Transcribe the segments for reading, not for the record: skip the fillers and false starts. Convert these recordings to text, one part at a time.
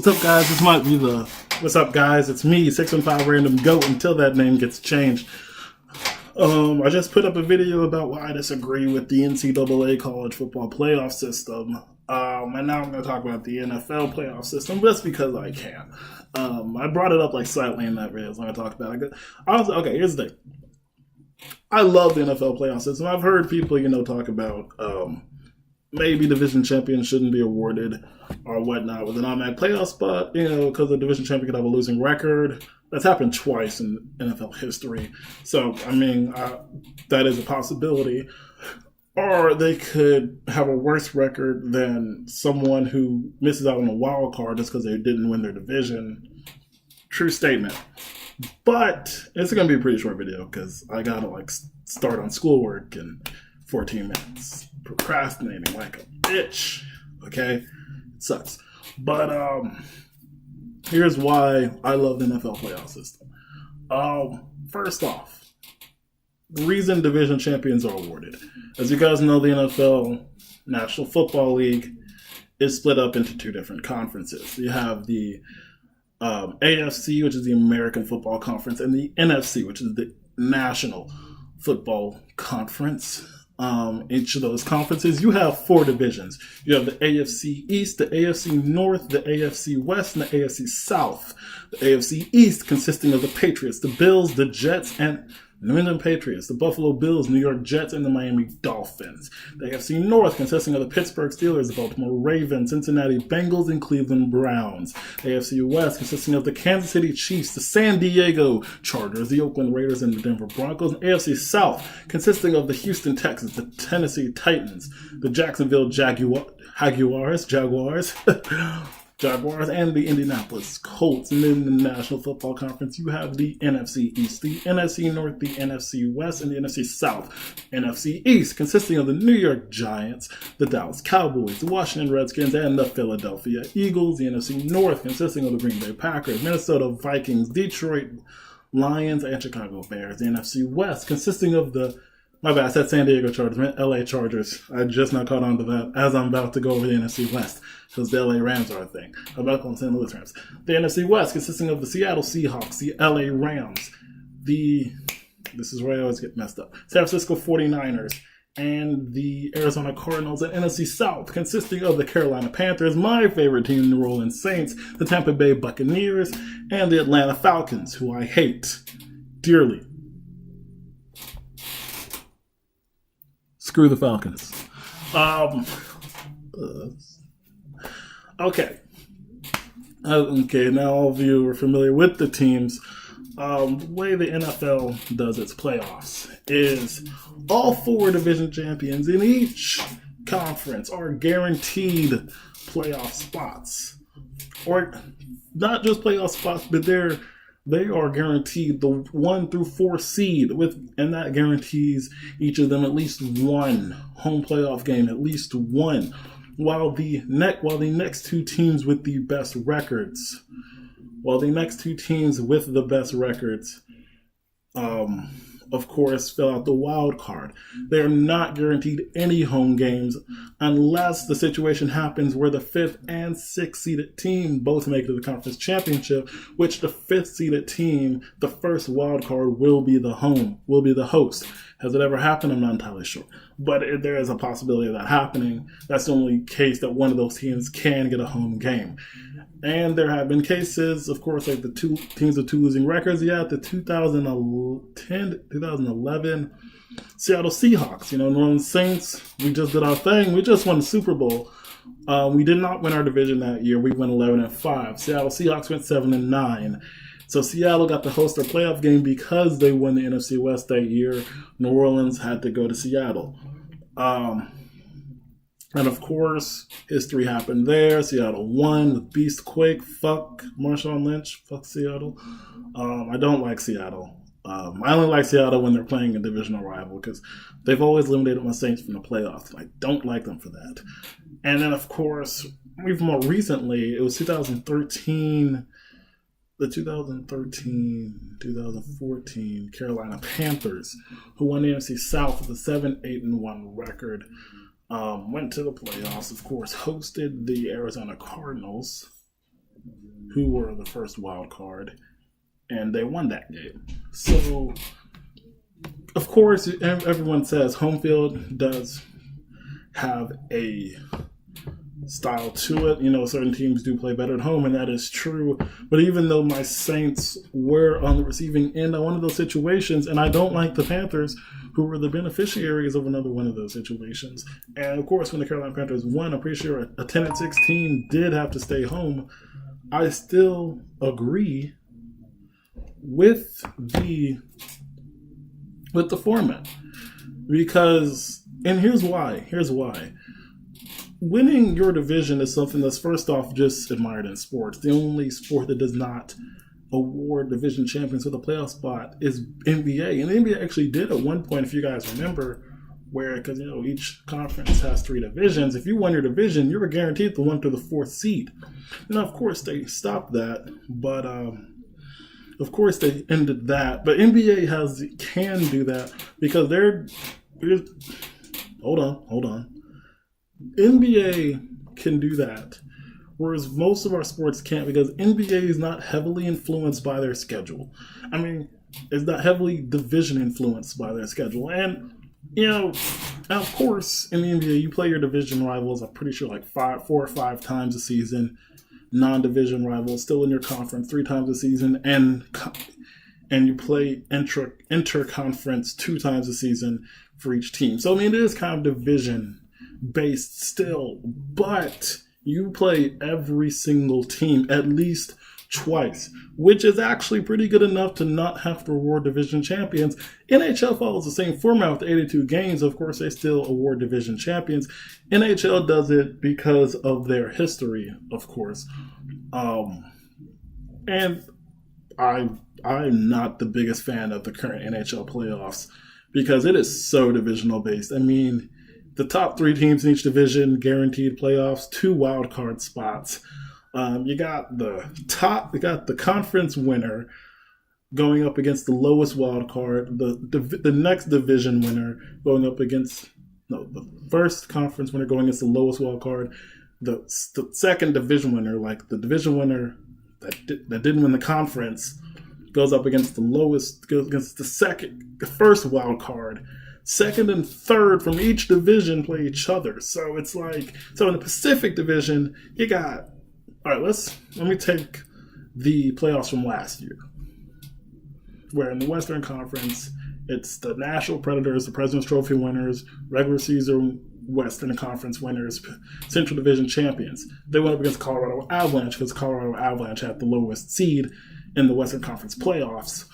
What's up, guys? This might be the What's up, guys? It's me, 615 Random Goat, until that name gets changed. I just put up a video about why I disagree with the NCAA college football playoff system. And now I'm going to talk about the NFL playoff system just because I can. I brought it up like slightly in that video, so I'm going to talk about it. Okay, here's the thing. I love the NFL playoff system. I've heard people, talk about maybe division champions shouldn't be awarded or whatnot with an automatic playoff spot, because the division champion could have a losing record. That's happened twice in NFL history. So, that is a possibility. Or they could have a worse record than someone who misses out on a wild card just because they didn't win their division. True statement. But it's going to be a pretty short video because I got to start on schoolwork in 14 minutes. Procrastinating like a bitch. Okay? It sucks. But here's why I love the NFL playoff system. First off, the reason division champions are awarded. As you guys know, the NFL National Football League is split up into two different conferences. You have the AFC, which is the American Football Conference, and the NFC, which is the National Football Conference. Each of those conferences, you have four divisions. You have the AFC East, the AFC North, the AFC West, and the AFC South. The AFC East consisting of the Patriots, the Bills, the Jets, and New England Patriots, the Buffalo Bills, New York Jets, and the Miami Dolphins. The AFC North consisting of the Pittsburgh Steelers, the Baltimore Ravens, Cincinnati Bengals, and Cleveland Browns. The AFC West consisting of the Kansas City Chiefs, the San Diego Chargers, the Oakland Raiders, and the Denver Broncos. And AFC South consisting of the Houston Texans, the Tennessee Titans, the Jacksonville Jaguars, and the Indianapolis Colts. And in the National Football Conference, you have the NFC East, the NFC North, the NFC West, and the NFC South. NFC East consisting of the New York Giants, the Dallas Cowboys, the Washington Redskins, and the Philadelphia Eagles. The NFC North consisting of the Green Bay Packers, Minnesota Vikings, Detroit Lions, and Chicago Bears. The NFC West consisting of I said San Diego Chargers, meant LA Chargers. I just not caught on to that as I'm about to go over the NFC West, because the LA Rams are a thing. I'm about to call St. Louis Rams. The NFC West consisting of the Seattle Seahawks, the LA Rams, this is where I always get messed up, San Francisco 49ers, and the Arizona Cardinals. And NFC South consisting of the Carolina Panthers, my favorite team, New Orleans Saints, the Tampa Bay Buccaneers, and the Atlanta Falcons, who I hate dearly. Screw the Falcons. Okay, now all of you are familiar with the teams. The way the NFL does its playoffs is all four division champions in each conference are guaranteed playoff spots. Or not just playoff spots, but they are guaranteed the 1 through 4 seed, and that guarantees each of them at least one home playoff game, at least one. While the next two teams with the best records, of course, fill out the wild card. They are not guaranteed any home games unless the situation happens where the 5th and 6th seeded team both make it to the conference championship, which the 5th seeded team, the first wild card, will be the host. Has it ever happened? I'm not entirely sure. But there is a possibility of that happening. That's the only case that one of those teams can get a home game. And there have been cases, of course, like the two teams with two losing records. Yeah, the 2011 Seattle Seahawks, New Orleans Saints, we just did our thing. We just won the Super Bowl. We did not win our division that year. We went 11-5. Seattle Seahawks went 7-9. So Seattle got to host their playoff game because they won the NFC West that year. New Orleans had to go to Seattle. And of course, history happened there. Seattle won with Beast Quake. Fuck Marshawn Lynch. Fuck Seattle. I don't like Seattle. I only like Seattle when they're playing a divisional rival because they've always eliminated my Saints from the playoffs. I don't like them for that. And then, of course, even more recently, it was 2013, the 2013-2014 Carolina Panthers, who won the NFC South with a 7-8-1 record. Went to the playoffs, of course, hosted the Arizona Cardinals. who were the first wild card, and they won that game. So, of course, everyone says home field does have a style to it. Certain teams do play better at home, and that is true. But even though my Saints were on the receiving end of one of those situations, and I don't like the Panthers, who were the beneficiaries of another one of those situations. And of course, when the Carolina Panthers won, I'm pretty sure a 10-16 did have to stay home. I still agree with the format because, and here's why. Winning your division is something that's first off just admired in sports. The only sport that does not award division champions with a playoff spot is NBA. And the NBA actually did at one point, if you guys remember, where, because each conference has 3 divisions. If you won your division, you were guaranteed the 1 through the 4th seed. Now, of course, they stopped that, but of course they ended that. But NBA can do that because hold on. NBA can do that, whereas most of our sports can't because NBA is not heavily influenced by their schedule. I mean, it's not heavily division influenced by their schedule. And, of course, in the NBA, you play your division rivals, I'm pretty sure, like 4 or 5 times a season. Non-division rivals still in your conference 3 times a season. And you play inter-conference 2 times a season for each team. So, I mean, it is kind of division based still, but you play every single team at least twice, which is actually pretty good enough to not have to award division champions. NHL follows the same format with 82 games. Of course, they still award division champions. NHL does it because of their history, of course. And I'm not the biggest fan of the current NHL playoffs because it is so divisional based. I mean, the top 3 teams in each division guaranteed playoffs, 2 wild card spots. You got the conference winner going up against the lowest wild card. The next division winner going up against the first conference winner going against the lowest wild card. The second division winner, like the division winner that didn't win the conference, goes up against the first wild card. Second and third from each division play each other. So it's like, in the Pacific Division, you got, all right, let me take the playoffs from last year, where in the Western Conference, it's the Nashville Predators, the President's Trophy winners, regular season Western Conference winners, Central Division champions. They went up against Colorado Avalanche because Colorado Avalanche had the lowest seed in the Western Conference playoffs.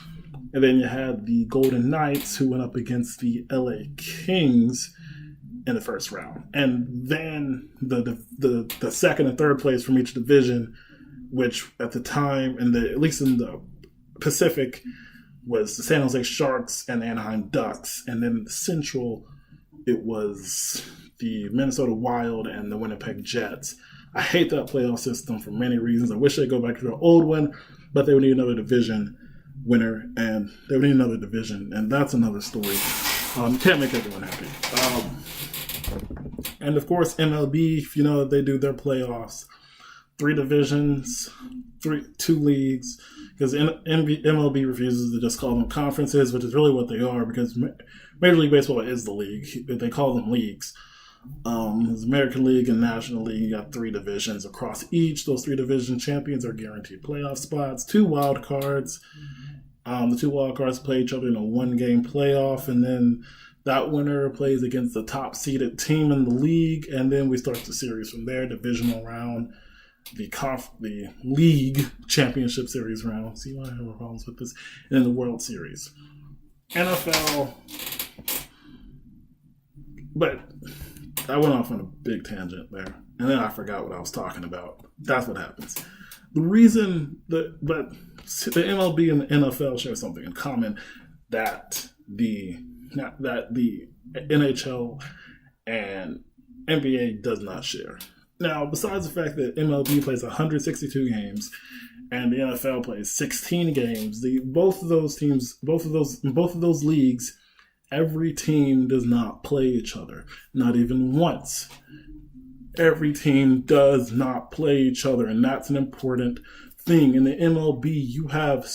And then you had the Golden Knights who went up against the LA Kings in the first round. And then the second and third place from each division, which at the time, at least in the Pacific, was the San Jose Sharks and the Anaheim Ducks. And then in the Central, it was the Minnesota Wild and the Winnipeg Jets. I hate that playoff system for many reasons. I wish they'd go back to the old one, but they would need another division winner, and they would need another division, and that's another story. Can't make everyone happy. And of course, MLB, they do their playoffs, 3 divisions, 2 leagues, because MLB refuses to just call them conferences, which is really what they are, because Major League Baseball is the league. They call them leagues. There's American League and National League. You got 3 divisions across each. Those 3 division champions are guaranteed playoff spots. 2 wild cards. The 2 wild cards play each other in a 1-game playoff, and then that winner plays against the top seeded team in the league, and then we start the series from there. Divisional round, the league championship series round. See why I have problems with this, and then the World Series. NFL, but I went off on a big tangent there, and then I forgot what I was talking about. That's what happens. The reason but the MLB and the NFL share something in common that the NHL and NBA does not share. Now, besides the fact that MLB plays 162 games and the NFL plays 16 games, both of those leagues, every team does not play each other, not even once. Every team does not play each other, and that's an important thing in the MLB. You have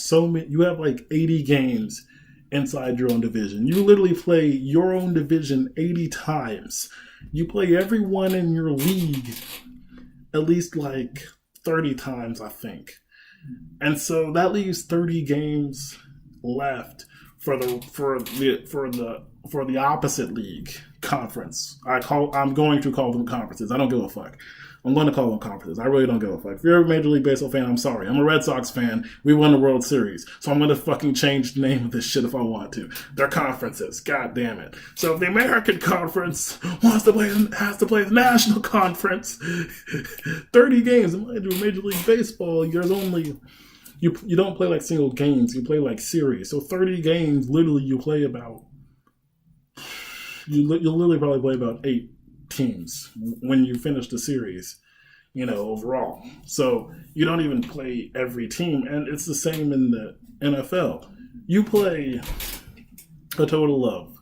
like 80 games inside your own division. You literally play your own division 80 times. You play everyone in your league at least like 30 times, I think. And so that leaves 30 games left for the opposite league conference. I'm going to call them conferences. I don't give a fuck. I'm going to call them conferences. I really don't give a fuck. If you're a Major League Baseball fan, I'm sorry. I'm a Red Sox fan. We won the World Series. So I'm going to fucking change the name of this shit if I want to. They're conferences. God damn it. So if the American Conference has to play the National Conference, 30 games. In Major League Baseball, there's only... You don't play like single games. You play like series. So 30 games, literally you play about... You'll literally probably play about 8 teams when you finish the series, overall. So you don't even play every team, and it's the same in the NFL. You play a total of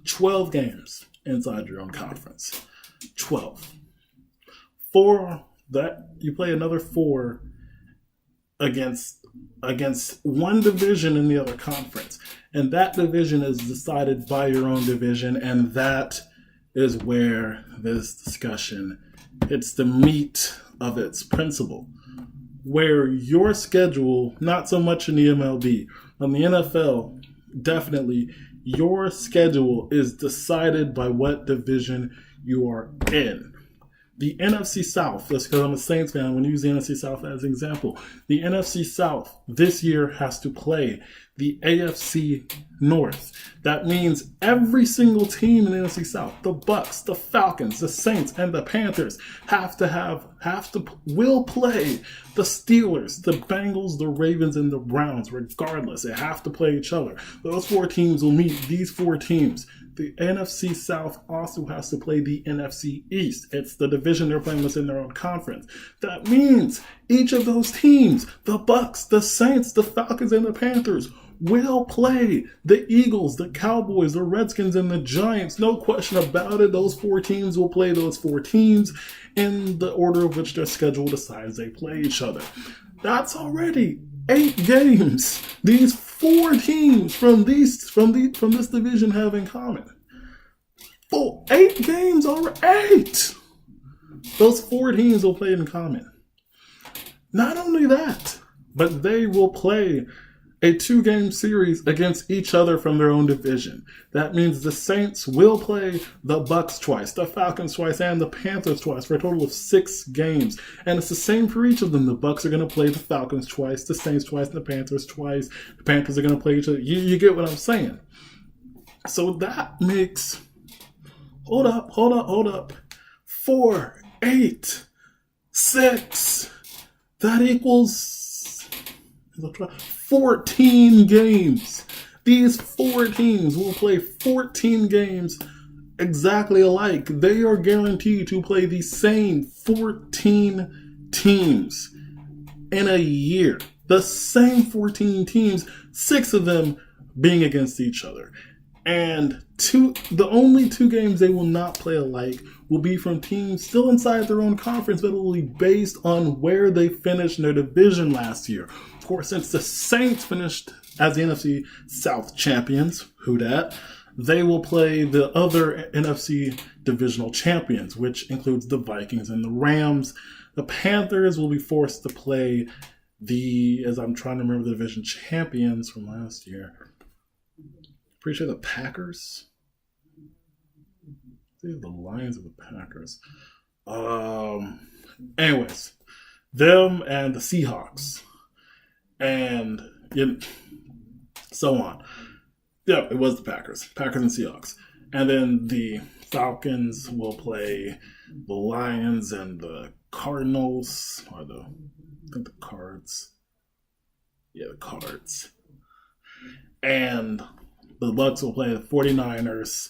12 games inside your own conference. 12. 4 that you play another 4 against one division in the other conference, and that division is decided by your own division, and that is where this discussion hits the meat of its principle, where your schedule, not so much in the MLB, on the NFL, definitely your schedule is decided by what division you are in. The NFC South, just because I'm a Saints fan, I'm going to use the NFC South as an example. The NFC South this year has to play the AFC North. That means every single team in the NFC South, the Bucks, the Falcons, the Saints, and the Panthers will play the Steelers, the Bengals, the Ravens, and the Browns. Regardless, they have to play each other. Those 4 teams will meet these 4 teams. The NFC South also has to play the NFC East. It's the division they're playing within their own conference. That means each of those teams, the Bucks, the Saints, the Falcons, and the Panthers, will play the Eagles, the Cowboys, the Redskins, and the Giants. No question about it. Those 4 teams will play those 4 teams in the order of which their schedule decides they play each other. That's already 8 games. These 4 teams from this division have in common. 8 games already. 8. Those 4 teams will play in common. Not only that, but they will play a 2-game series against each other from their own division. That means the Saints will play the Bucks twice, the Falcons twice, and the Panthers twice for a total of 6 games. And it's the same for each of them. The Bucks are going to play the Falcons twice, the Saints twice, and the Panthers twice. The Panthers are going to play each other. You get what I'm saying? So that makes... Hold up. 4, 8, 6. That equals 14 games. These 4 teams will play 14 games exactly alike. They are guaranteed to play the same 14 teams in a year. The same 14 teams, 6 of them being against each other. And the only 2 games they will not play alike will be from teams still inside their own conference, but it will be based on where they finished in their division last year. Of course, since the Saints finished as the NFC South champions, who dat, they will play the other NFC divisional champions, which includes the Vikings and the Rams. The Panthers will be forced to play as I'm trying to remember the division champions from last year. Pretty sure the Packers. The Lions of the Packers. Anyways, them and the Seahawks, and so on. Yeah, it was the Packers and Seahawks, and then the Falcons will play the Lions and the Cardinals, or I think the Cards. Yeah, the Cards, and the Bucks will play the 49ers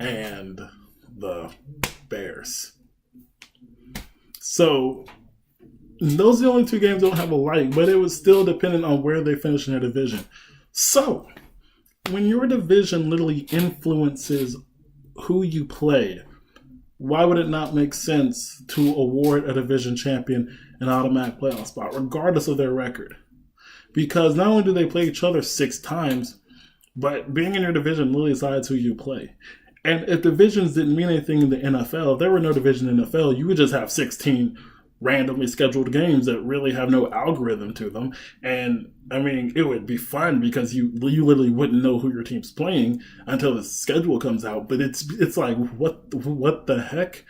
and the Bears. So those are the only 2 games they don't have alike, but it was still dependent on where they finish in their division. So when your division literally influences who you play, why would it not make sense to award a division champion an automatic playoff spot, regardless of their record? Because not only do they play each other 6 times, but being in your division really decides who you play. And if divisions didn't mean anything in the NFL, if there were no division in the NFL, you would just have 16 randomly scheduled games that really have no algorithm to them. And I mean, it would be fun because you literally wouldn't know who your team's playing until the schedule comes out. But it's like, what the heck?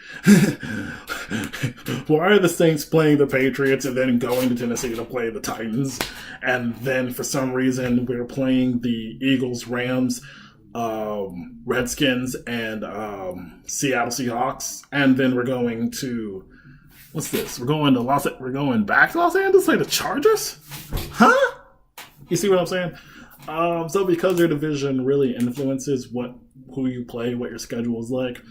Why are the Saints playing the Patriots and then going to Tennessee to play the Titans? And then for some reason we're playing the Eagles, Rams, Redskins, and Seattle Seahawks, and then we're going to what's this? We're going back to Los Angeles, like the Chargers, huh? You see what I'm saying? So because your division really influences who you play, what your schedule is like,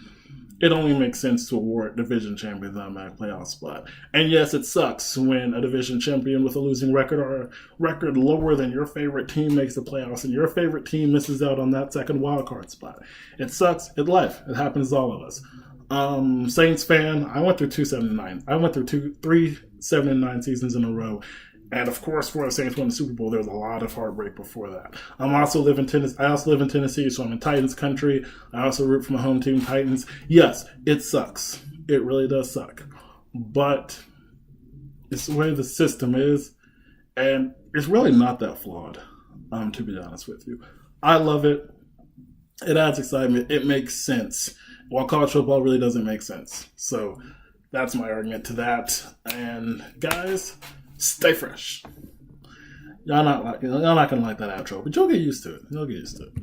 it only makes sense to award division champions an automatic playoff spot. And yes, it sucks when a division champion with a losing record or a record lower than your favorite team makes the playoffs and your favorite team misses out on that second wildcard spot. It sucks. It's life. It happens to all of us. Saints fan, I went through 2-7-9. I went through 3 7-9 seasons in a row. And of course, for the Saints won the Super Bowl, there was a lot of heartbreak before that. I also live in Tennessee, so I'm in Titans country. I also root for my home team, Titans. Yes, it sucks. It really does suck. But it's the way the system is, and it's really not that flawed, to be honest with you. I love it. It adds excitement. It makes sense. While college football really doesn't make sense. So that's my argument to that. And guys, stay fresh. Y'all not gonna like that outro, but you'll get used to it. You'll get used to it.